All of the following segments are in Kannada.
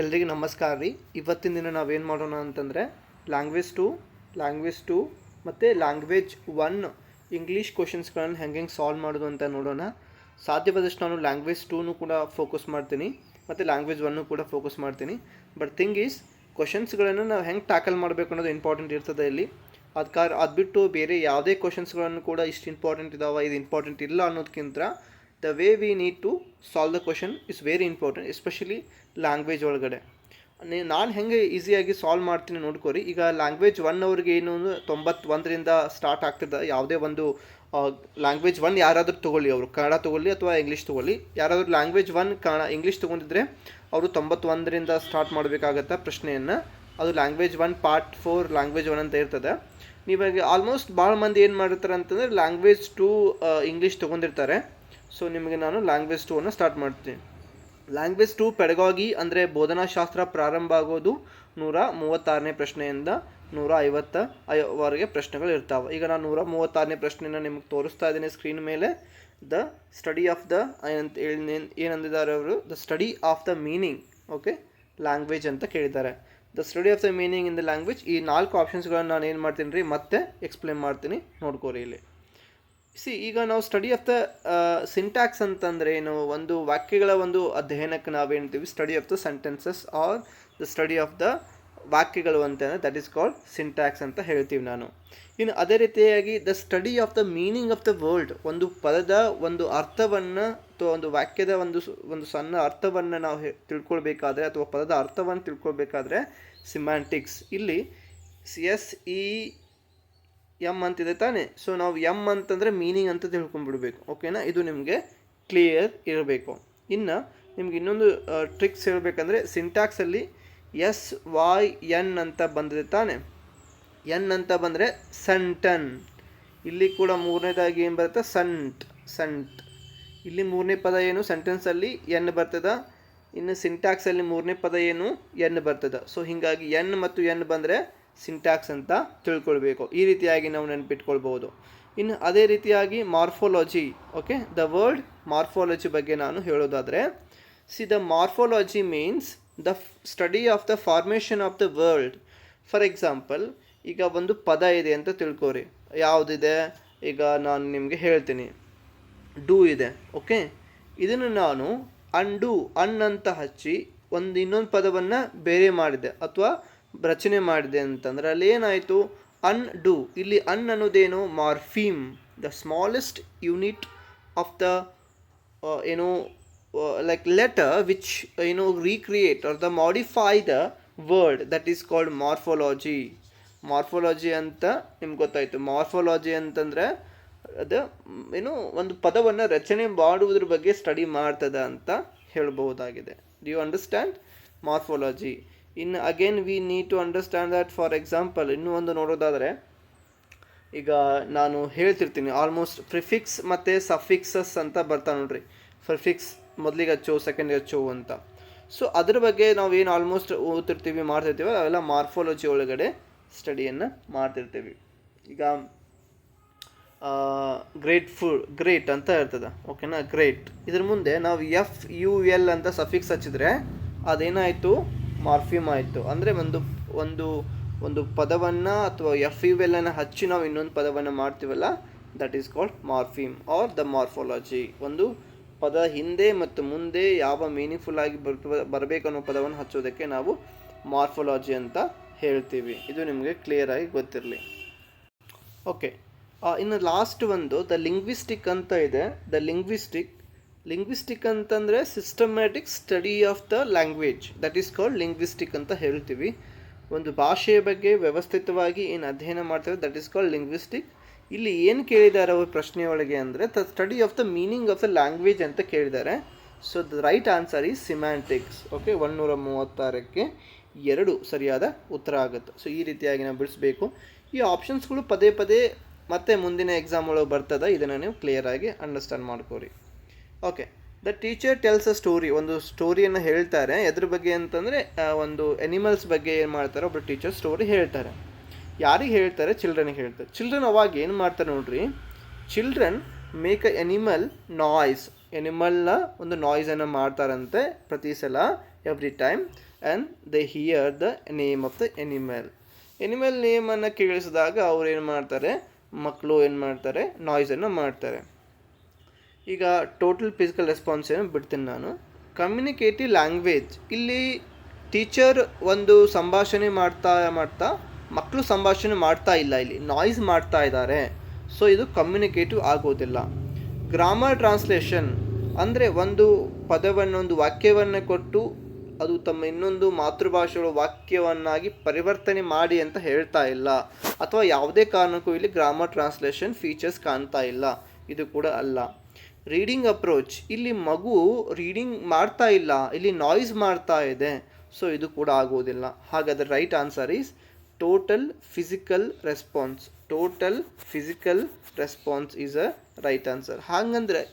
ಎಲ್ರಿಗೂ ನಮಸ್ಕಾರ ರೀ. ಇವತ್ತಿನ ದಿನ ನಾವೇನು ಮಾಡೋಣ ಅಂತಂದರೆ ಲ್ಯಾಂಗ್ವೇಜ್ ಟು ಮತ್ತು ಲ್ಯಾಂಗ್ವೇಜ್ 1 ಇಂಗ್ಲೀಷ್ ಕ್ವಶನ್ಸ್ಗಳನ್ನು ಹೆಂಗೆ ಸಾಲ್ವ್ ಮಾಡೋದು ಅಂತ ನೋಡೋಣ. ಸಾಧ್ಯವಾದಷ್ಟು ನಾನು ಲ್ಯಾಂಗ್ವೇಜ್ 2 ಕೂಡ ಫೋಕಸ್ ಮಾಡ್ತೀನಿ ಮತ್ತು ಲ್ಯಾಂಗ್ವೇಜ್ 1 ಕೂಡ ಫೋಕಸ್ ಮಾಡ್ತೀನಿ. ಬಟ್ ಥಿಂಗ್ ಈಸ್ ಕ್ವಶನ್ಸ್ಗಳನ್ನು ನಾವು ಹೆಂಗೆ ಟ್ಯಾಕಲ್ ಮಾಡಬೇಕು ಅನ್ನೋದು ಇಂಪಾರ್ಟೆಂಟ್ ಇರ್ತದೆ ಇಲ್ಲಿ. ಅದು ಬಿಟ್ಟು ಬೇರೆ ಯಾವುದೇ ಕ್ವಶನ್ಸ್ಗಳನ್ನು ಕೂಡ ಇಷ್ಟು ಇಂಪಾರ್ಟೆಂಟ್ ಇದ್ದಾವೆ, ಇದು ಇಂಪಾರ್ಟೆಂಟ್ ಇಲ್ಲ ಅನ್ನೋದಕ್ಕಿಂತ the way we need to solve the question is very important, especially language ಒಳಗಡೆ. ನಾನು ಹೆಂಗೆ ಈಸಿಯಾಗಿ ಸಾಲ್ವ್ ಮಾಡ್ತೀನಿ ನೋಡ್ಕೋರಿ. ಈಗ ಲ್ಯಾಂಗ್ವೇಜ್ 1 ಅವ್ರಿಗೆ ಏನು 91ರಿಂದ ಸ್ಟಾರ್ಟ್ ಆಗ್ತದೆ. ಯಾವುದೇ ಒಂದು ಲ್ಯಾಂಗ್ವೇಜ್ 1 ಯಾರಾದರೂ ತೊಗೊಳ್ಳಿ, ಅವರು ಕನ್ನಡ ತೊಗೊಳ್ಳಿ ಅಥವಾ ಇಂಗ್ಲೀಷ್ ತೊಗೊಳ್ಳಿ, ಯಾರಾದರೂ ಲ್ಯಾಂಗ್ವೇಜ್ 1 ಇಂಗ್ಲೀಷ್ ತೊಗೊಂಡಿದ್ರೆ ಅವರು 91ರಿಂದ ಸ್ಟಾರ್ಟ್ ಮಾಡಬೇಕಾಗತ್ತೆ ಪ್ರಶ್ನೆಯನ್ನು. ಅದು ಲ್ಯಾಂಗ್ವೇಜ್ 1 ಪಾರ್ಟ್ 4 ಲ್ಯಾಂಗ್ವೇಜ್ 1 ಅಂತ ಇರ್ತದೆ. ನೀವಾಗ ಆಲ್ಮೋಸ್ಟ್ ಭಾಳ ಮಂದಿ ಏನು ಮಾಡಿರ್ತಾರೆ ಅಂತಂದರೆ ಲ್ಯಾಂಗ್ವೇಜ್ 2 ಇಂಗ್ಲೀಷ್ ತೊಗೊಂಡಿರ್ತಾರೆ. ಸೊ ನಿಮಗೆ ನಾನು ಲ್ಯಾಂಗ್ವೇಜ್ 2 ಸ್ಟಾರ್ಟ್ ಮಾಡ್ತೀನಿ. ಲ್ಯಾಂಗ್ವೇಜ್ 2 ಪೆಡಗಾಗಿ ಅಂದರೆ ಬೋಧನಾಶಾಸ್ತ್ರ ಪ್ರಾರಂಭ ಆಗೋದು 136ನೇ ಪ್ರಶ್ನೆಯಿಂದ 150ವರೆಗೆ ಪ್ರಶ್ನೆಗಳು ಇರ್ತಾವೆ. ಈಗ ನಾನು 136ನೇ ಪ್ರಶ್ನೆಯನ್ನು ನಿಮಗೆ ತೋರಿಸ್ತಾ ಇದ್ದೀನಿ ಸ್ಕ್ರೀನ್ ಮೇಲೆ. ದ ಸ್ಟಡಿ ಆಫ್ ದ ಏನಂದಿದ್ದಾರೆ ಅವರು, the study of the meaning okay language ಅಂತ ಕೇಳಿದ್ದಾರೆ. The study of the meaning in the language. ಈ 4 ಆಪ್ಷನ್ಸ್ಗಳನ್ನು ನಾನು ಏನು ಮಾಡ್ತೀನಿ ರೀ ಮತ್ತೆ ಎಕ್ಸ್ಪ್ಲೇನ್ ಮಾಡ್ತೀನಿ, ನೋಡ್ಕೋರಿ ಇಲ್ಲಿ. ಈಗ ನಾವು ಸ್ಟಡಿ ಆಫ್ ದ ಸಿಂಟ್ಯಾಕ್ಸ್ ಅಂತಂದರೆ ಏನು, ಒಂದು ವಾಕ್ಯಗಳ ಒಂದು ಅಧ್ಯಯನಕ್ಕೆ ನಾವೇನ್ತೀವಿ study of the sentences or the study of the ವಾಕ್ಯಗಳು ಅಂತಂದರೆ ದಟ್ ಈಸ್ ಕಾಲ್ಡ್ ಸಿಂಟ್ಯಾಕ್ಸ್ ಅಂತ ಹೇಳ್ತೀವಿ ನಾನು. ಇನ್ನು ಅದೇ ರೀತಿಯಾಗಿ the study of the meaning of the word, ಒಂದು ಪದದ ಒಂದು ಅರ್ಥವನ್ನು ಅಥವಾ ಒಂದು ವಾಕ್ಯದ ಒಂದು ಸಣ್ಣ ಅರ್ಥವನ್ನು ನಾವು ತಿಳ್ಕೊಳ್ಬೇಕಾದ್ರೆ ಅಥವಾ ಪದದ ಅರ್ಥವನ್ನು ತಿಳ್ಕೊಳ್ಬೇಕಾದ್ರೆ ಸಿಮ್ಯಾಂಟಿಕ್ಸ್. ಇಲ್ಲಿ ಎಮ್ ಅಂತಿದೆ ತಾನೆ. ಸೊ ನಾವು ಎಮ್ ಅಂತಂದರೆ ಮೀನಿಂಗ್ ಅಂತ ತಿಳ್ಕೊಂಡ್ಬಿಡ್ಬೇಕು, ಓಕೆನಾ. ಇದು ನಿಮಗೆ ಕ್ಲಿಯರ್ ಇರಬೇಕು. ಇನ್ನು ನಿಮ್ಗೆ ಇನ್ನೊಂದು ಟ್ರಿಕ್ಸ್ ಹೇಳಬೇಕಂದ್ರೆ ಸಿಂಟ್ಯಾಕ್ಸಲ್ಲಿ SYN ಅಂತ ಬಂದಿದೆ ತಾನೆ. ಎನ್ ಅಂತ ಬಂದರೆ ಸಂಟನ್. ಇಲ್ಲಿ ಕೂಡ ಮೂರನೇದಾಗಿ ಏನು ಬರುತ್ತೆ, ಸಂಟ್. ಇಲ್ಲಿ ಮೂರನೇ ಪದ ಏನು ಸೆಂಟೆನ್ಸಲ್ಲಿ ಎನ್ ಬರ್ತದ. ಇನ್ನು ಸಿಂಟ್ಯಾಕ್ಸಲ್ಲಿ ಮೂರನೇ ಪದ ಏನು ಎನ್ ಬರ್ತದ. ಸೊ ಹೀಗಾಗಿ ಎನ್ ಮತ್ತು ಎನ್ ಬಂದರೆ ಸಿಂಟ್ಯಾಕ್ಸ್ ಅಂತ ತಿಳ್ಕೊಳ್ಬೇಕು. ಈ ರೀತಿಯಾಗಿ ನಾವು ನೆನಪಿಟ್ಕೊಳ್ಬೋದು. ಇನ್ನು ಅದೇ ರೀತಿಯಾಗಿ morphology. Okay, the word morphology ಬಗ್ಗೆ ನಾನು ಹೇಳೋದಾದರೆ, the morphology means the study of the formation of the world. For example, ಈಗ ಒಂದು ಪದ ಇದೆ ಅಂತ ತಿಳ್ಕೊರಿ. ಯಾವುದಿದೆ ಈಗ ನಾನು ನಿಮಗೆ ಹೇಳ್ತೀನಿ. ಡೂ ಇದೆ, ಓಕೆ. ಇದನ್ನು ನಾನು ಅನ್ ಅಂತ ಹಚ್ಚಿ ಇನ್ನೊಂದು ಪದವನ್ನು ಬೇರೆ ಮಾಡಿದೆ ಅಥವಾ ರಚನೆ ಮಾಡಿದೆ ಅಂತಂದರೆ ಅಲ್ಲಿ ಏನಾಯಿತು, ಡೂ. ಇಲ್ಲಿ ಅನ್ನೋದೇನು, morpheme, the smallest unit of the like letter which recreate or the modify the word, that is called morphology. ಅಂತ ನಿಮ್ಗೆ ಗೊತ್ತಾಯಿತು. ಮಾರ್ಫಾಲಜಿ ಅಂತಂದರೆ ಅದು ಒಂದು ಪದವನ್ನು ರಚನೆ ಮಾಡುವುದ್ರ ಬಗ್ಗೆ ಸ್ಟಡಿ ಮಾಡ್ತದ ಅಂತ ಹೇಳ್ಬಹುದಾಗಿದೆ. Do you understand morphology? ಇನ್ನು again we need to understand that. For example ಇನ್ನೂ ಒಂದು ನೋಡೋದಾದರೆ, ಈಗ ನಾನು ಹೇಳ್ತಿರ್ತೀನಿ ಆಲ್ಮೋಸ್ಟ್ ಪ್ರಿಫಿಕ್ಸ್ ಮತ್ತು ಸಫಿಕ್ಸಸ್ ಅಂತ ಬರ್ತಾ ನೋಡ್ರಿ. ಪ್ರಿಫಿಕ್ಸ್ ಮೊದಲಿಗೆ ಹಚ್ಚೋ, ಸೆಕೆಂಡಿಗೆ ಹಚ್ಚೋ ಅಂತ. ಸೊ ಅದ್ರ ಬಗ್ಗೆ ನಾವು ಏನು ಆಲ್ಮೋಸ್ಟ್ ಓದ್ತಿರ್ತೀವಿ, ಮಾಡ್ತಿರ್ತೀವಿ, ಅವೆಲ್ಲ ಮಾರ್ಫಾಲಜಿ ಒಳಗಡೆ ಸ್ಟಡಿಯನ್ನು ಮಾಡ್ತಿರ್ತೀವಿ. ಈಗ ಗ್ರೇಟ್ ಅಂತ ಇರ್ತದೆ, ಓಕೆನಾ. ಗ್ರೇಟ್ ಇದ್ರ ಮುಂದೆ ನಾವು FUL ಅಂತ ಸಫಿಕ್ಸ್ ಹಚ್ಚಿದ್ರೆ ಅದೇನಾಯಿತು, ಮಾರ್ಫಿಮ್ ಆಯಿತು. ಅಂದರೆ ಒಂದು ಪದವನ್ನು ಅಥವಾ FUL ಹಚ್ಚಿ ನಾವು ಇನ್ನೊಂದು ಪದವನ್ನು ಮಾಡ್ತೀವಲ್ಲ, that is called morpheme or the morphology. ಒಂದು ಪದ ಹಿಂದೆ ಮತ್ತು ಮುಂದೆ ಯಾವ ಮೀನಿಂಗ್ಫುಲ್ ಆಗಿ ಬರಬೇಕನ್ನೋ ಪದವನ್ನು ಹಚ್ಚೋದಕ್ಕೆ ನಾವು ಮಾರ್ಫಾಲಜಿ ಅಂತ ಹೇಳ್ತೀವಿ. ಇದು ನಿಮಗೆ ಕ್ಲಿಯರ್ ಆಗಿ ಗೊತ್ತಿರಲಿ. ಓಕೆ, ಇನ್ನು ಲಾಸ್ಟ್ ಒಂದು ದ ಲಿಂಗ್ವಿಸ್ಟಿಕ್ ಅಂತ ಇದೆ. ದ ಲಿಂಗ್ವಿಸ್ಟಿಕ್ ಅಂತಂದರೆ systematic study of the language, that is called linguistic ಅಂತ ಹೇಳ್ತೀವಿ. ಒಂದು ಭಾಷೆಯ ಬಗ್ಗೆ ವ್ಯವಸ್ಥಿತವಾಗಿ ಏನು ಅಧ್ಯಯನ ಮಾಡ್ತಾರೆ, ದಟ್ ಈಸ್ ಕಾಲ್ಡ್ ಲಿಂಗ್ವಿಸ್ಟಿಕ್. ಇಲ್ಲಿ ಏನು ಕೇಳಿದ್ದಾರೆ ಅವರು ಪ್ರಶ್ನೆಯೊಳಗೆ ಅಂದರೆ the study of the meaning of the language ಅಂತ ಕೇಳಿದ್ದಾರೆ. So the right answer is semantics. Okay, 136ಕ್ಕೆ 2 ಸರಿಯಾದ ಉತ್ತರ ಆಗುತ್ತೆ. ಸೊ ಈ ರೀತಿಯಾಗಿ ನಾವು ಬಿಡಿಸ್ಬೇಕು. ಈ ಆಪ್ಷನ್ಸ್ಗಳು ಪದೇ ಪದೇ ಮತ್ತೆ ಮುಂದಿನ ಎಕ್ಸಾಮ್ ಒಳಗೆ ಬರ್ತದೆ. ಇದನ್ನು ನೀವು ಕ್ಲಿಯರ್ ಆಗಿ ಅಂಡರ್ಸ್ಟ್ಯಾಂಡ್ ಮಾಡ್ಕೋರಿ. Okay, the teacher tells a story. ಒಂದು ಸ್ಟೋರಿಯನ್ನು ಹೇಳ್ತಾರೆ. ಎದ್ರ ಬಗ್ಗೆ ಅಂತಂದರೆ ಒಂದು ಎನಿಮಲ್ಸ್ ಬಗ್ಗೆ ಏನು ಮಾಡ್ತಾರೆ, ಒಬ್ಬರು ಟೀಚರ್ ಸ್ಟೋರಿ ಹೇಳ್ತಾರೆ. ಯಾರಿಗೆ ಹೇಳ್ತಾರೆ, ಚಿಲ್ಡ್ರನಿಗೆ ಹೇಳ್ತಾರೆ. ಚಿಲ್ಡ್ರನ್ ಅವಾಗ ಏನು ಮಾಡ್ತಾರೆ ನೋಡ್ರಿ, children make a animal noise. ಎನಿಮಲ್ನ ಒಂದು ನಾಯ್ಸನ್ನು ಮಾಡ್ತಾರಂತೆ ಪ್ರತಿ ಸಲ, every time. And they hear the name of the animal. Animal ನೇಮನ್ನು ಕೇಳಿಸಿದಾಗ ಅವ್ರು ಏನು ಮಾಡ್ತಾರೆ, ಮಕ್ಕಳು ಏನು ಮಾಡ್ತಾರೆ, ನಾಯ್ಸನ್ನು ಮಾಡ್ತಾರೆ. ಈಗ ಟೋಟಲ್ ಫಿಸಿಕಲ್ ರೆಸ್ಪಾನ್ಸ್ ಏನು ಬಿಡ್ತೀನಿ ನಾನು. ಕಮ್ಯುನಿಕೇಟಿವ್ ಲ್ಯಾಂಗ್ವೇಜ್, ಇಲ್ಲಿ ಟೀಚರ್ ಒಂದು ಸಂಭಾಷಣೆ ಮಾಡ್ತಾ ಮಕ್ಕಳು ಸಂಭಾಷಣೆ ಮಾಡ್ತಾ ಇಲ್ಲ, ಇಲ್ಲಿ ನಾಯ್ಸ್ ಮಾಡ್ತಾ ಇದ್ದಾರೆ. ಸೊ ಇದು ಕಮ್ಯುನಿಕೇಟಿವ್ ಆಗೋದಿಲ್ಲ. ಗ್ರಾಮರ್ ಟ್ರಾನ್ಸ್ಲೇಷನ್ ಅಂದರೆ ಒಂದು ಪದವನ್ನು, ಒಂದು ವಾಕ್ಯವನ್ನು ಕೊಟ್ಟು ಅದು ತಮ್ಮ ಇನ್ನೊಂದು ಮಾತೃಭಾಷೆಗಳ ವಾಕ್ಯವನ್ನಾಗಿ ಪರಿವರ್ತನೆ ಮಾಡಿ ಅಂತ ಹೇಳ್ತಾ ಇಲ್ಲ, ಅಥವಾ ಯಾವುದೇ ಕಾರಣಕ್ಕೂ ಇಲ್ಲಿ ಗ್ರಾಮರ್ ಟ್ರಾನ್ಸ್ಲೇಷನ್ ಫೀಚರ್ಸ್ ಕಾಣ್ತಾ ಇಲ್ಲ, ಇದು ಕೂಡ ಅಲ್ಲ. ರೀಡಿಂಗ್ ಅಪ್ರೋಚ್, ಇಲ್ಲಿ ಮಗು ರೀಡಿಂಗ್ ಮಾಡ್ತಾ ಇಲ್ಲ, ಇಲ್ಲಿ ನಾಯ್ಸ್ ಮಾಡ್ತಾ ಇದೆ. ಸೊ ಇದು ಕೂಡ ಆಗೋದಿಲ್ಲ. ಹಾಗಾದರೆ right answer is total physical response. Total physical response is a right answer.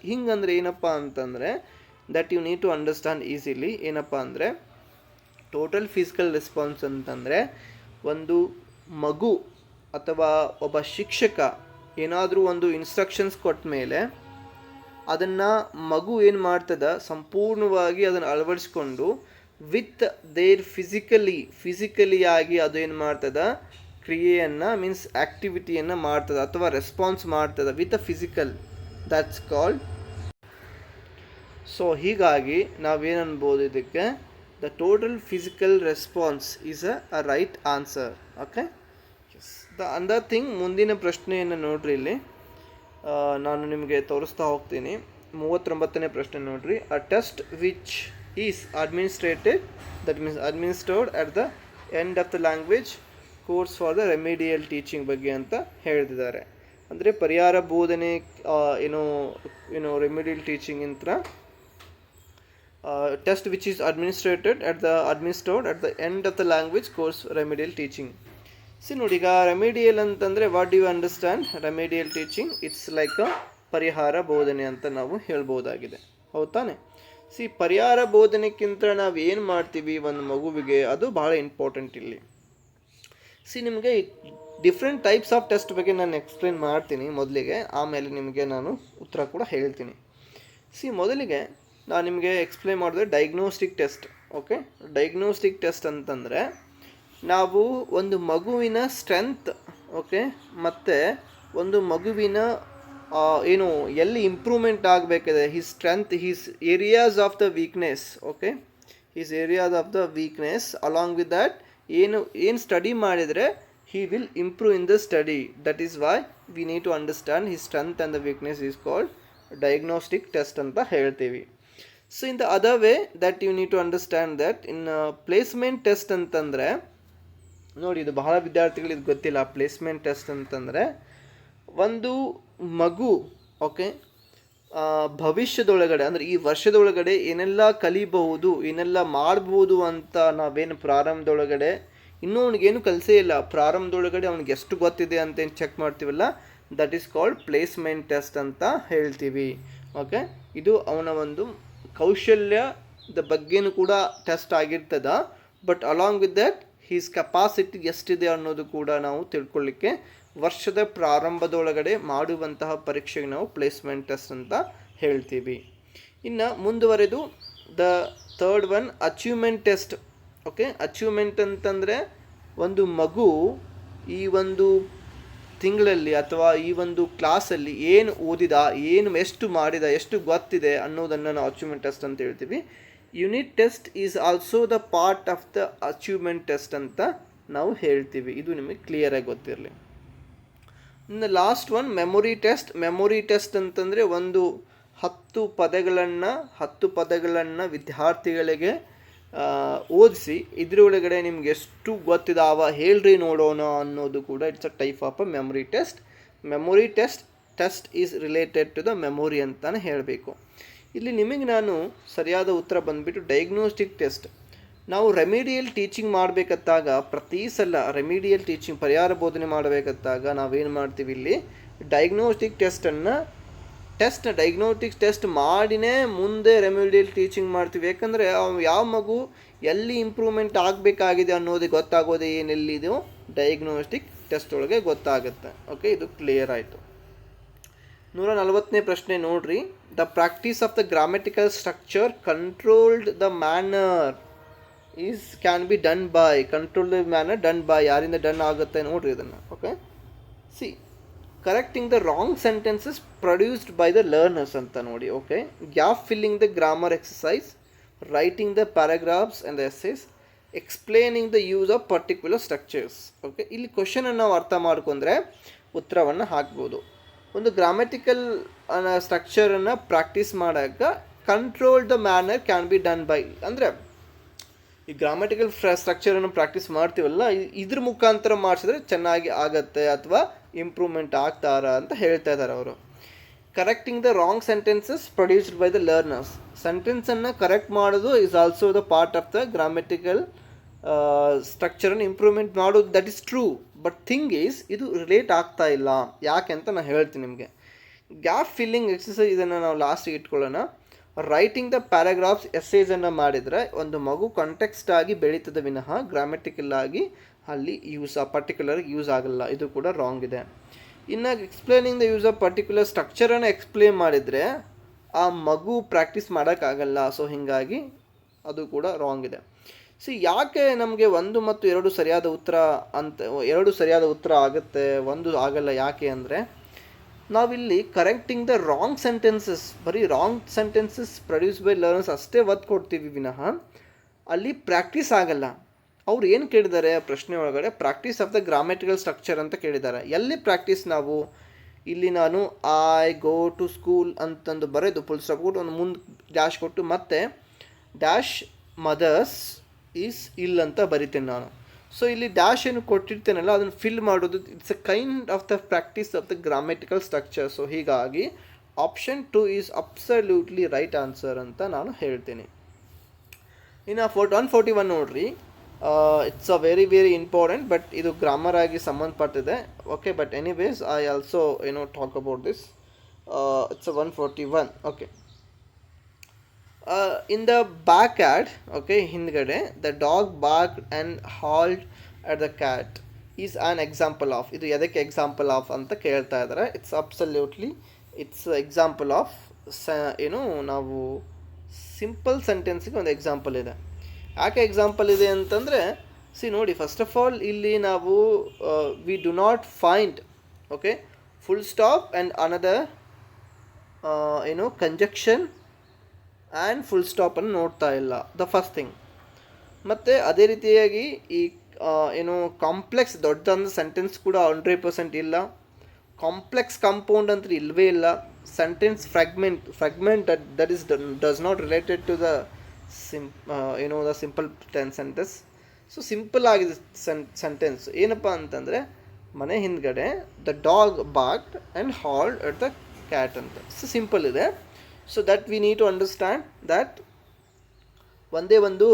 ಹಿಂಗಂದ್ರೆ ಏನಪ್ಪ ಅಂತಂದರೆ that you need to understand easily. ಏನಪ್ಪ ಅಂದರೆ ಟೋಟಲ್ ಫಿಸಿಕಲ್ ರೆಸ್ಪಾನ್ಸ್ ಅಂತಂದರೆ ಒಂದು ಮಗು ಅಥವಾ ಒಬ್ಬ ಶಿಕ್ಷಕ ಏನಾದರೂ ಒಂದು ಇನ್ಸ್ಟ್ರಕ್ಷನ್ಸ್ ಕೊಟ್ಟ ಮೇಲೆ ಅದನ್ನು ಮಗು ಏನು ಮಾಡ್ತದ, ಸಂಪೂರ್ಣವಾಗಿ ಅದನ್ನು ಅಳವಡಿಸ್ಕೊಂಡು ವಿತ್ ದೇರ್ ಫಿಸಿಕಲಿಯಾಗಿ ಅದು ಏನು ಮಾಡ್ತದ, ಕ್ರಿಯೆಯನ್ನು ಮೀನ್ಸ್ ಆ್ಯಕ್ಟಿವಿಟಿಯನ್ನು ಮಾಡ್ತದೆ ಅಥವಾ ರೆಸ್ಪಾನ್ಸ್ ಮಾಡ್ತದೆ with a physical, that's called. So ಹೀಗಾಗಿ ನಾವೇನು ಅನ್ಬೋದು ಇದಕ್ಕೆ, the total physical response is a right answer. Okay, the ಅಂದರ್ ಥಿಂಗ್, ಮುಂದಿನ ಪ್ರಶ್ನೆಯನ್ನು ನೋಡ್ರಿ. ಇಲ್ಲಿ ನಾನು ನಿಮಗೆ ತೋರಿಸ್ತಾ ಹೋಗ್ತೀನಿ. 39ನೇ ಪ್ರಶ್ನೆ ನೋಡ್ರಿ. A test which is administrated, that means administered at the end of the language course for the remedial teaching ಬಗ್ಗೆ ಅಂತ ಹೇಳ್ತಿದ್ದಾರೆ. ಅಂದರೆ ಪರಿಹಾರ ಬೋಧನೆ ಏನೋ ರೆಮಿಡಿಯಲ್ ಟೀಚಿಂಗ್ ಅಂತ test which is administered at the end of the language course remedial teaching. ನೋಡಿ, ಈಗ ರೆಮಿಡಿಯಲ್ ಅಂತಂದರೆ what do you understand? Remedial teaching it's like a ಪರಿಹಾರ ಬೋಧನೆ ಅಂತ ನಾವು ಹೇಳ್ಬೋದಾಗಿದೆ, ಹೌದಾನೆ? ಪರಿಹಾರ ಬೋಧನೆಕ್ಕಿಂತ ನಾವು ಏನು ಮಾಡ್ತೀವಿ ಒಂದು ಮಗುವಿಗೆ, ಅದು ಭಾಳ ಇಂಪಾರ್ಟೆಂಟ್ ಇಲ್ಲಿ. ನಿಮಗೆ ಡಿಫ್ರೆಂಟ್ ಟೈಪ್ಸ್ ಆಫ್ ಟೆಸ್ಟ್ ಬಗ್ಗೆ ನಾನು ಎಕ್ಸ್ಪ್ಲೇನ್ ಮಾಡ್ತೀನಿ ಮೊದಲಿಗೆ, ಆಮೇಲೆ ನಿಮಗೆ ನಾನು ಉತ್ತರ ಕೂಡ ಹೇಳ್ತೀನಿ. ಮೊದಲಿಗೆ ನಾನು ನಿಮಗೆ ಎಕ್ಸ್ಪ್ಲೇನ್ ಮಾಡಿದ್ರೆ diagnostic test. Okay, diagnostic test ಅಂತಂದರೆ ನಾವು ಒಂದು ಮಗುವಿನ ಸ್ಟ್ರೆಂತ್, ಓಕೆ, ಮತ್ತು ಒಂದು ಮಗುವಿನ ಎಲ್ಲಿ ಇಂಪ್ರೂವ್ಮೆಂಟ್ ಆಗಬೇಕಿದೆ, his strength, his areas of the weakness, okay, his areas of the weakness, along with that ಏನು ಸ್ಟಡಿ ಮಾಡಿದರೆ he will improve in the study. That is why we need to understand his strength and the weakness is called diagnostic test ಅಂತ ಹೇಳ್ತೀವಿ. In the other way that you need to understand that in placement test ಅಂತಂದರೆ, ನೋಡಿ ಇದು ಬಹಳ ವಿದ್ಯಾರ್ಥಿಗಳಿಗೆ ಇದು ಗೊತ್ತಿಲ್ಲ. ಪ್ಲೇಸ್ಮೆಂಟ್ ಟೆಸ್ಟ್ ಅಂತಂದರೆ ಒಂದು ಮಗು, ಓಕೆ, ಭವಿಷ್ಯದೊಳಗಡೆ ಅಂದರೆ ಈ ವರ್ಷದೊಳಗಡೆ ಏನೆಲ್ಲ ಕಲಿಬಹುದು, ಏನೆಲ್ಲ ಮಾಡ್ಬೋದು ಅಂತ ನಾವೇನು ಪ್ರಾರಂಭದೊಳಗಡೆ ಇನ್ನೂ ಅವನಿಗೇನು ಕಲಿಸೇ ಇಲ್ಲ, ಪ್ರಾರಂಭದೊಳಗಡೆ ಅವ್ನಿಗೆ ಎಷ್ಟು ಗೊತ್ತಿದೆ ಅಂತ ಏನು ಚೆಕ್ ಮಾಡ್ತೀವಲ್ಲ, that is called placement test ಅಂತ ಹೇಳ್ತೀವಿ. ಓಕೆ, ಇದು ಅವನ ಒಂದು ಕೌಶಲ್ಯದ ಬಗ್ಗೆನೂ ಕೂಡ ಟೆಸ್ಟ್ ಆಗಿರ್ತದ. But along with that his capacity ಎಷ್ಟಿದೆ ಅನ್ನೋದು ಕೂಡ ನಾವು ತಿಳ್ಕೊಳ್ಳಿಕ್ಕೆ ವರ್ಷದ ಪ್ರಾರಂಭದೊಳಗಡೆ ಮಾಡುವಂತಹ ಪರೀಕ್ಷೆಗೆ ನಾವು ಪ್ಲೇಸ್ಮೆಂಟ್ ಟೆಸ್ಟ್ ಅಂತ ಹೇಳ್ತೀವಿ. ಇನ್ನು ಮುಂದುವರೆದು the third one achievement test. Okay, achievement ಅಂತಂದರೆ ಒಂದು ಮಗು ಈ ಒಂದು ತಿಂಗಳಲ್ಲಿ ಅಥವಾ ಈ ಒಂದು ಕ್ಲಾಸಲ್ಲಿ ಏನು ಓದಿದ, ಎಷ್ಟು ಮಾಡಿದ, ಎಷ್ಟು ಗೊತ್ತಿದೆ ಅನ್ನೋದನ್ನು ನಾವು ಅಚೀವ್ಮೆಂಟ್ ಟೆಸ್ಟ್ ಅಂತ ಹೇಳ್ತೀವಿ. Unit test is also the part of the achievement test ಅಂತ ನಾವು ಹೇಳ್ತೀವಿ. ಇದು ನಿಮಗೆ ಕ್ಲಿಯರಾಗಿ ಗೊತ್ತಿರಲಿ. ಇನ್ನು last one memory test. Memory test ಅಂತಂದರೆ ಒಂದು 10 ಪದಗಳನ್ನು ವಿದ್ಯಾರ್ಥಿಗಳಿಗೆ ಓದಿಸಿ ಇದರೊಳಗಡೆ ನಿಮ್ಗೆ ಎಷ್ಟು ಗೊತ್ತಿದಾವ ಹೇಳ್ರಿ ನೋಡೋಣ ಅನ್ನೋದು ಕೂಡ it's a type of a memory test. Memory test is related to the memory ಅಂತಲೇ ಹೇಳಬೇಕು. ಇಲ್ಲಿ ನಿಮಗೆ ನಾನು ಸರಿಯಾದ ಉತ್ತರ ಬಂದುಬಿಟ್ಟು ಡಯಾಗ್ನೋಸ್ಟಿಕ್ ಟೆಸ್ಟ್. ನಾವು ರೆಮಿಡಿಯಲ್ ಟೀಚಿಂಗ್ ಮಾಡಬೇಕತ್ತಾಗ, ಪ್ರತಿ ಸಲ ರೆಮಿಡಿಯಲ್ ಟೀಚಿಂಗ್ ಪರಿಹಾರ ಬೋಧನೆ ಮಾಡಬೇಕತ್ತಾಗ ನಾವೇನು ಮಾಡ್ತೀವಿ, ಇಲ್ಲಿ ಡಯಾಗ್ನೋಸ್ಟಿಕ್ ಡಯಾಗ್ನೋಸ್ಟಿಕ್ ಟೆಸ್ಟ್ ಮಾಡಿನೇ ಮುಂದೆ ರೆಮಿಡಿಯಲ್ ಟೀಚಿಂಗ್ ಮಾಡ್ತೀವಿ. ಯಾಕಂದರೆ ಯಾವ ಮಗು ಎಲ್ಲಿ ಇಂಪ್ರೂವ್ಮೆಂಟ್ ಆಗಬೇಕಾಗಿದೆ ಅನ್ನೋದು ಗೊತ್ತಾಗೋದೇ ಏನೆಲ್ಲಿದೆಯೋ ಡಯಾಗ್ನೋಸ್ಟಿಕ್ ಟೆಸ್ಟ್ ಒಳಗೆ ಗೊತ್ತಾಗುತ್ತೆ. ಓಕೆ, ಇದು ಕ್ಲಿಯರ್ ಆಯಿತು. 140ನೇ ಪ್ರಶ್ನೆ ನೋಡ್ರಿ. The practice of the grammatical structure controlled the manner is can be done by controlled manner done by ಯಾರಿಂದ ಡನ್ ಆಗುತ್ತೆ ನೋಡ್ರಿ ಇದನ್ನು. Okay, C correcting the wrong sentences produced by the learners ಅಂತ ನೋಡಿ. Okay, gap filling the grammar exercise, writing the paragraphs and the essays, explaining the use of particular structures. Okay, ಇಲ್ಲಿ ಕ್ವಶನನ್ನು ನಾವು ಅರ್ಥ ಮಾಡ್ಕೊಂಡ್ರೆ ಉತ್ತರವನ್ನು ಹಾಕ್ಬೋದು. ಒಂದು grammatical ಸ್ಟ್ರಕ್ಚರನ್ನು practice ಮಾಡೋಕ್ಕ control the manner can be done by ಅಂದರೆ ಈ ಗ್ರಾಮೆಟಿಕಲ್ ಸ್ಟ್ರಕ್ಚರನ್ನು ಪ್ರಾಕ್ಟೀಸ್ ಮಾಡ್ತೀವಲ್ಲ ಇದ್ರ ಮುಖಾಂತರ ಮಾಡಿಸಿದ್ರೆ ಚೆನ್ನಾಗಿ ಆಗತ್ತೆ ಅಥವಾ ಇಂಪ್ರೂವ್ಮೆಂಟ್ ಆಗ್ತಾರ ಅಂತ ಹೇಳ್ತಾ ಇದ್ದಾರೆ ಅವರು. Correcting the wrong sentences produced by the learners, ಸೆಂಟೆನ್ಸನ್ನು ಕರೆಕ್ಟ್ ಮಾಡೋದು is also the part of the grammatical ಸ್ಟ್ರಕ್ಚರನ್ನು ಇಂಪ್ರೂವ್ಮೆಂಟ್ ಮಾಡೋದು. That is true, but thing is ಇದು ರಿಲೇಟ್ ಆಗ್ತಾ ಇಲ್ಲ. ಯಾಕೆ ಅಂತ ನಾನು ಹೇಳ್ತೀನಿ ನಿಮಗೆ. ಗ್ಯಾಪ್ ಫಿಲ್ಲಿಂಗ್ ಎಕ್ಸಸೈಸ್ ಇದನ್ನು ನಾವು ಲಾಸ್ಟಿಗೆ ಇಟ್ಕೊಳ್ಳೋಣ. ರೈಟಿಂಗ್ ದ ಪ್ಯಾರಾಗ್ರಾಫ್ಸ್ ಎಸ್ಸೇಜನ್ನು ಮಾಡಿದರೆ ಒಂದು ಮಗು ಕಾಂಟೆಕ್ಸ್ಟ್ ಆಗಿ ಬೆಳೀತದೆ ವಿನಃ ಗ್ರಾಮೆಟಿಕಲ್ ಆಗಿ ಅಲ್ಲಿ ಪರ್ಟಿಕ್ಯುಲರ್ ಯೂಸ್ ಆಗಲ್ಲ. ಇದು ಕೂಡ ರಾಂಗ್ ಇದೆ. ಇನ್ನು explaining the use of particular ಸ್ಟ್ರಕ್ಚರನ್ನು ಎಕ್ಸ್ಪ್ಲೇನ್ ಮಾಡಿದರೆ ಆ ಮಗು ಪ್ರಾಕ್ಟೀಸ್ ಮಾಡೋಕ್ಕಾಗಲ್ಲ. ಸೊ ಹೀಗಾಗಿ ಅದು ಕೂಡ ರಾಂಗ್ ಇದೆ. ಯಾಕೆ ನಮಗೆ 1 ಮತ್ತು 2 ಸರಿಯಾದ ಉತ್ತರ ಅಂತ 2 ಸರಿಯಾದ ಉತ್ತರ ಆಗುತ್ತೆ, 1 ಆಗಲ್ಲ ಯಾಕೆ ಅಂದರೆ ನಾವಿಲ್ಲಿ ಕರೆಕ್ಟಿಂಗ್ ದ ರಾಂಗ್ ಸೆಂಟೆನ್ಸಸ್, ಬರೀ wrong sentences produce by learners ಅಷ್ಟೇ ಒತ್ತು ಕೊಡ್ತೀವಿ ವಿನಃ ಅಲ್ಲಿ ಪ್ರಾಕ್ಟೀಸ್ ಆಗಲ್ಲ. ಅವ್ರು ಏನು ಕೇಳಿದ್ದಾರೆ ಪ್ರಶ್ನೆ ಒಳಗಡೆ, practice of the grammatical structure ಅಂತ ಕೇಳಿದ್ದಾರೆ. ಎಲ್ಲಿ ಪ್ರಾಕ್ಟೀಸ್ ನಾವು ಇಲ್ಲಿ ನಾನು ಐ ಗೋ ಟು ಸ್ಕೂಲ್ ಅಂತಂದು ಬರೆದು ಫುಲ್ ಸ್ಟಾಪ್ ಕೊಟ್ಟು ಒಂದು ಮುಂದೆ ಡ್ಯಾಶ್ ಕೊಟ್ಟು ಮತ್ತೆ ಡ್ಯಾಶ್ ಮದರ್ಸ್ ಈಸ್ ಇಲ್ ಅಂತ ಬರಿತೇನೆ ನಾನು. ಸೊ ಇಲ್ಲಿ ಡ್ಯಾಶ್ ಏನು ಕೊಟ್ಟಿರ್ತೇನಲ್ಲ ಅದನ್ನು ಫಿಲ್ ಮಾಡೋದು it's a kind of the practice of the grammatical structure. So ಹೀಗಾಗಿ option 2 is absolutely right answer ಅಂತ ನಾನು ಹೇಳ್ತೀನಿ. ಇನ್ನು 141 ನೋಡ್ರಿ, it's a very very important, but ಇದು ಗ್ರಾಮರ್ ಆಗಿ ಸಂಬಂಧಪಟ್ಟಿದೆ. Okay, but anyways I also talk about this. It's 141. Okay, in the back ad, okay, ಹಿಂದ್ಗಡೆ the dog barked and howled at the cat is an example of. ಇದು ಎದಕ್ಕೆ ಎಕ್ಸಾಂಪಲ್ ಆಫ್ ಅಂತ ಕೇಳ್ತಾ ಇದ್ದಾರೆ. It's absolutely it's example of ನಾವು ಸಿಂಪಲ್ ಸೆಂಟೆನ್ಸ್ಗೆ ಒಂದು ಎಕ್ಸಾಂಪಲ್ ಇದೆ. ಯಾಕೆ ಎಕ್ಸಾಂಪಲ್ ಇದೆ ಅಂತಂದರೆ ನೋಡಿ, ಫಸ್ಟ್ ಆಫ್ ಆಲ್ ಇಲ್ಲಿ ನಾವು we do not find okay full stop and another conjunction and full ಸ್ಟಾಪನ್ನು ನೋಡ್ತಾ ಇಲ್ಲ, ದ ಫಸ್ಟ್ ಥಿಂಗ್. ಮತ್ತು ಅದೇ ರೀತಿಯಾಗಿ ಈ ಕಾಂಪ್ಲೆಕ್ಸ್ ದೊಡ್ಡದಾದ ಸೆಂಟೆನ್ಸ್ ಕೂಡ 100% ಇಲ್ಲ. ಕಾಂಪ್ಲೆಕ್ಸ್ ಕಾಂಪೌಂಡ್ ಅಂತ ಇಲ್ಲವೇ ಇಲ್ಲ. Sentence fragment that is does not related to the the simple sentence. So simple ಆಗಿದೆ ಸೆಂಟೆನ್ಸ್. ಏನಪ್ಪ ಅಂತಂದರೆ ಮನೆ ಹಿಂದ್ಗಡೆ the dog barked and howled at the cat ಅಂತ. ಸೊ ಸಿಂಪಲ್ ಇದೆ. So that we need to understand that ಒಂದೇ ಒಂದು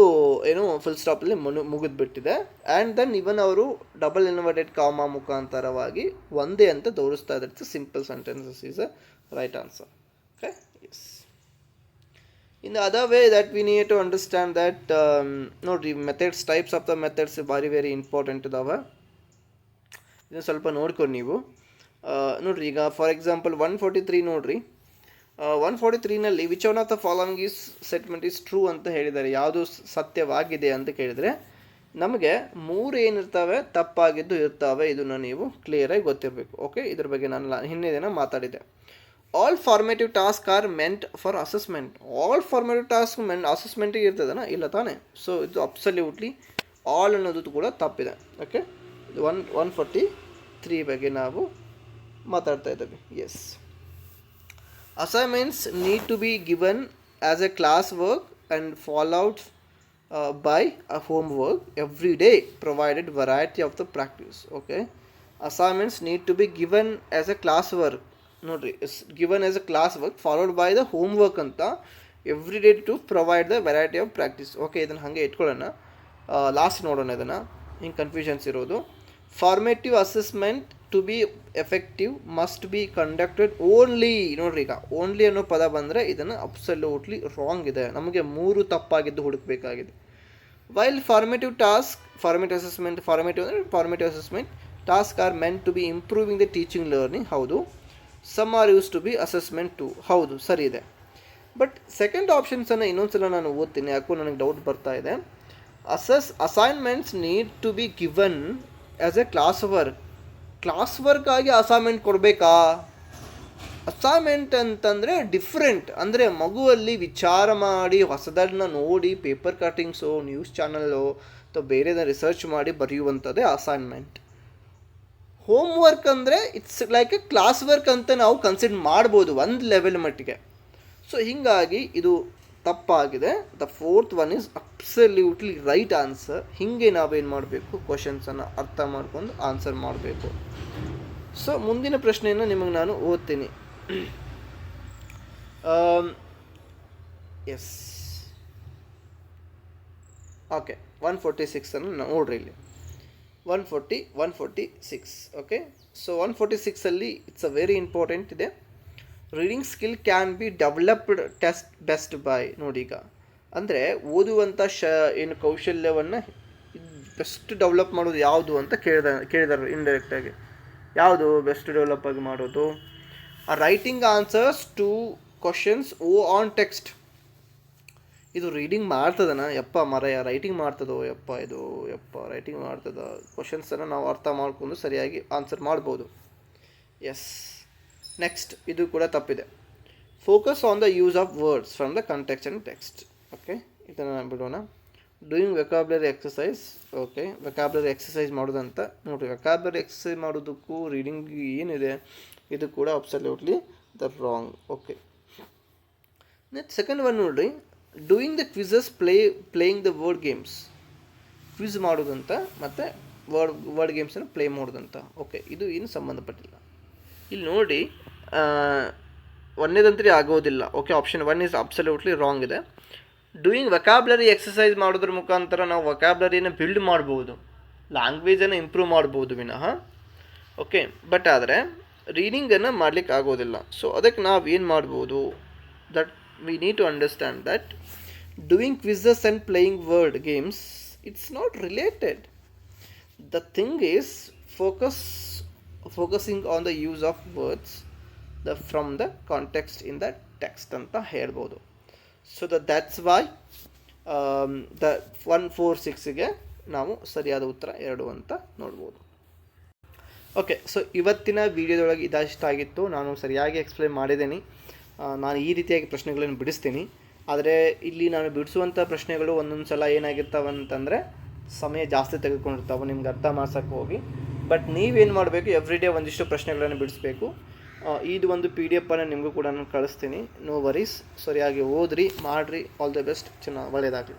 ಫುಲ್ ಸ್ಟಾಪಲ್ಲಿ ಮುಗಿದ್ಬಿಟ್ಟಿದೆ. ಆ್ಯಂಡ್ ದೆನ್ ಇವನ್ ಅವರು ಡಬಲ್ ಇನ್ವರ್ಟೆಡ್ ಕಾಮಾ ಮುಖಾಂತರವಾಗಿ ಒಂದೇ ಅಂತ ತೋರಿಸ್ತಾ ಇದ್ದಾರೆ. It's simple sentences is a right answer. Okay, yes. In the other way that we need to understand that ನೋಡಿರಿ, methods, types of the methods very very important ಇದಾವೆ. ಇದನ್ನು ಸ್ವಲ್ಪ ನೋಡ್ಕೊಂಡು ನೀವು ನೋಡಿರಿ. ಈಗ ಫಾರ್ ಎಕ್ಸಾಂಪಲ್ 143 ನೋಡಿರಿ. 143ನಲ್ಲಿ which one of the following is statement is true ಅಂತ ಹೇಳಿದ್ದಾರೆ. ಯಾವುದು ಸತ್ಯವಾಗಿದೆ ಅಂತ ಕೇಳಿದರೆ ನಮಗೆ 3 ಏನಿರ್ತವೆ ತಪ್ಪಾಗಿದ್ದು ಇರ್ತವೆ. ಇದನ್ನು ನೀವು ಕ್ಲಿಯರಾಗಿ ಗೊತ್ತಿರಬೇಕು. ಓಕೆ, ಇದ್ರ ಬಗ್ಗೆ ನಾನು ಹಿಂದೆ ದಿನ ಮಾತಾಡಿದೆ. All formative task are meant for assessment. All formative task ಅಸೆಸ್ಮೆಂಟಿಗೆ ಇರ್ತದನ ಇಲ್ಲ ತಾನೇ? ಸೊ ಇದು ಅಬ್ಸಲ್ಯೂಟ್ಲಿ ಆಲ್ ಅನ್ನೋದು ಕೂಡ ತಪ್ಪಿದೆ. ಓಕೆ, 143 ಬಗ್ಗೆ ನಾವು ಮಾತಾಡ್ತಾ ಇದ್ದೇವೆ. Yes, assignments need to be given as a class work and followed by a homework every day provided variety of the practice. Okay, assignments need to be given as a class work. Nodri, is given as a class work followed by the homework anta every day to provide the variety of practice. Okay, idanna hange itkolana. Last nodona idana in confusions irodu. Formative assessment to be effective must be conducted only. ನೋಡ್ರಿ, ಈಗ ಓನ್ಲಿ ಅನ್ನೋ ಪದ ಬಂದರೆ ಇದನ್ನು ಅಬ್ಸಲ್ಯೂಟ್ಲಿ ರಾಂಗ್ ಇದೆ. ನಮಗೆ 3 ತಪ್ಪಾಗಿದ್ದು ಹುಡುಕಬೇಕಾಗಿದೆ. While formative assessment task are meant to be improving the teaching learning. ಹೌದು. Some are use to be assessment to. ಹೌದು, ಸರಿ ಇದೆ. ಬಟ್ ಸೆಕೆಂಡ್ ಆಪ್ಷನ್ಸನ್ನು ಇನ್ನೊಂದ್ಸಲ ನಾನು ಓದ್ತೀನಿ, ಯಾಕೋ ನನಗೆ ಡೌಟ್ ಬರ್ತಾ ಇದೆ. Assignments need to be given as a class work ಆಗಿ ಅಸೈನ್ಮೆಂಟ್ ಕೊಡಬೇಕಾ? ಅಸೈನ್ಮೆಂಟ್ ಅಂತಂದರೆ ಡಿಫ್ರೆಂಟ್, ಅಂದರೆ ಮಗುವಲ್ಲಿ ವಿಚಾರ ಮಾಡಿ ಹೊಸದನ್ನ ನೋಡಿ ಪೇಪರ್ ಕಟ್ಟಿಂಗ್ಸು, ನ್ಯೂಸ್ ಚಾನಲ್ಲು ಅಥವಾ ಬೇರೆದ ರಿಸರ್ಚ್ ಮಾಡಿ ಬರೆಯುವಂಥದ್ದೇ ಅಸೈನ್ಮೆಂಟ್. ಹೋಮ್ ವರ್ಕ್ ಅಂದರೆ it's like A class work ಅಂತ ನಾವು ಕನ್ಸಿಡರ್ ಮಾಡ್ಬೋದು ಒಂದು ಲೆವೆಲ್ ಮಟ್ಟಿಗೆ. ಸೊ ಹೀಗಾಗಿ ಇದು ತಪ್ಪಾಗಿದೆ. The fourth one is absolutely right answer. ಹೀಗೆ ನಾವೇನು ಮಾಡಬೇಕು, ಕ್ವಶನ್ಸನ್ನು ಅರ್ಥ ಮಾಡ್ಕೊಂಡು ಆನ್ಸರ್ ಮಾಡಬೇಕು. ಸೊ ಮುಂದಿನ ಪ್ರಶ್ನೆಯನ್ನು ನಿಮಗೆ ನಾನು ಓದ್ತೀನಿ. ಎಸ್, ಓಕೆ, 146 ನೋಡ್ರಿ ಇಲ್ಲಿ. 146. Okay, so 146 it's a very important ಇದೆ. Reading skill can be developed best by. ನೋಡಿ, ಈಗ ಅಂದರೆ ಓದುವಂಥ ಏನು ಕೌಶಲ್ಯವನ್ನು ಬೆಸ್ಟ್ ಡೆವಲಪ್ ಮಾಡೋದು ಯಾವುದು ಅಂತ ಕೇಳಿದಾರೆ ಇಂಡೈರೆಕ್ಟಾಗಿ. ಯಾವುದು ಬೆಸ್ಟ್ ಡೆವಲಪ್ ಆಗಿ ಮಾಡೋದು? Writing answers two questions on text. ಇದು ರೀಡಿಂಗ್ ಮಾಡ್ತದನ? ರೈಟಿಂಗ್ ಮಾಡ್ತದೋ ರೈಟಿಂಗ್ ಮಾಡ್ತದ? ಕ್ವಶನ್ಸನ್ನು ನಾವು ಅರ್ಥ ಮಾಡ್ಕೊಂಡು ಸರಿಯಾಗಿ ಆನ್ಸರ್ ಮಾಡ್ಬೋದು. ಎಸ್. ನೆಕ್ಸ್ಟ್, ಇದು ಕೂಡ ತಪ್ಪಿದೆ. Focus on the use of words from the context and text. Okay, ಇದನ್ನು ಬಿಡೋಣ. Doing vocabulary exercise. Okay, vocabulary exercise ಮಾಡೋದಂತ ನೋಡಿರಿ. ವೆಕಾಬ್ಲರಿ ಎಕ್ಸಸೈಸ್ ಮಾಡೋದಕ್ಕೂ ರೀಡಿಂಗ್ ಏನಿದೆ, ಇದು ಕೂಡ absolutely the wrong. Okay, next second one ನೋಡಿರಿ. Doing the quizzes playing the word games. Quiz ಮಾಡೋದಂತ ಮತ್ತು ವರ್ಡ್ ಗೇಮ್ಸನ್ನು ಪ್ಲೇ ಮಾಡೋದಂತ. ಓಕೆ, ಇದು ಏನು ಸಂಬಂಧಪಟ್ಟಿಲ್ಲ. ಇಲ್ಲಿ ನೋಡಿ, ಒಂದೇದಂತೂ ಆಗೋದಿಲ್ಲ. Okay, option 1 is absolutely wrong ಇದೆ. ಡೂಯಿಂಗ್ ವೆಕಾಬ್ಲರಿ ಎಕ್ಸಸೈಸ್ ಮಾಡೋದ್ರ ಮುಖಾಂತರ ನಾವು ವೆಕಾಬ್ಲರಿನ ಬಿಲ್ಡ್ ಮಾಡ್ಬೋದು, ಲ್ಯಾಂಗ್ವೇಜನ್ನು ಇಂಪ್ರೂವ್ ಮಾಡ್ಬೋದು ವಿನಃ. ಓಕೆ, ಬಟ್ ಆದರೆ ರೀಡಿಂಗನ್ನು ಮಾಡಲಿಕ್ಕೆ ಆಗೋದಿಲ್ಲ. ಸೊ ಅದಕ್ಕೆ ನಾವು ಏನು ಮಾಡ್ಬೋದು, that we need to understand that doing quizzes and playing word games, it's not related. The thing is focusing on the use of words from the context in the text ಅಂತ ಹೇಳ್ಬೋದು. ಸೊ that's why ದ 146ಗೆ ನಾವು ಸರಿಯಾದ ಉತ್ತರ 2 ಅಂತ ನೋಡ್ಬೋದು. ಓಕೆ, ಸೊ ಇವತ್ತಿನ ವಿಡಿಯೋದೊಳಗೆ ಇದಾಗಿತ್ತು. ನಾನು ಸರಿಯಾಗಿ ಎಕ್ಸ್ಪ್ಲೈನ್ ಮಾಡಿದ್ದೀನಿ. ನಾನು ಈ ರೀತಿಯಾಗಿ ಪ್ರಶ್ನೆಗಳನ್ನು ಬಿಡಿಸ್ತೀನಿ. ಆದರೆ ಇಲ್ಲಿ ನಾನು ಬಿಡಿಸುವಂಥ ಪ್ರಶ್ನೆಗಳು ಒಂದೊಂದು ಸಲ ಏನಾಗಿರ್ತಾವೆ ಅಂತಂದರೆ ಸಮಯ ಜಾಸ್ತಿ ತೆಗೆದುಕೊಂಡಿರ್ತಾವೆ ನಿಮ್ಗೆ ಅರ್ಥ ಮಾಡ್ಸೋಕ್ಕೆ ಹೋಗಿ. ಬಟ್ ನೀವೇನು ಮಾಡಬೇಕು, ಎವ್ರಿ ಡೇ ಒಂದಿಷ್ಟು ಪ್ರಶ್ನೆಗಳನ್ನು ಬಿಡಿಸ್ಬೇಕು. ಇದು ಒಂದು PDF ನಿಮಗೂ ಕೂಡ ನಾನು ಕಳಿಸ್ತೀನಿ. No worries. ಸರಿಯಾಗಿ ಓದ್ರಿ, ಮಾಡಿರಿ. All the best. ಚೆನ್ನಾಗಿ ಒಳ್ಳೆಯದಾಗಲಿ.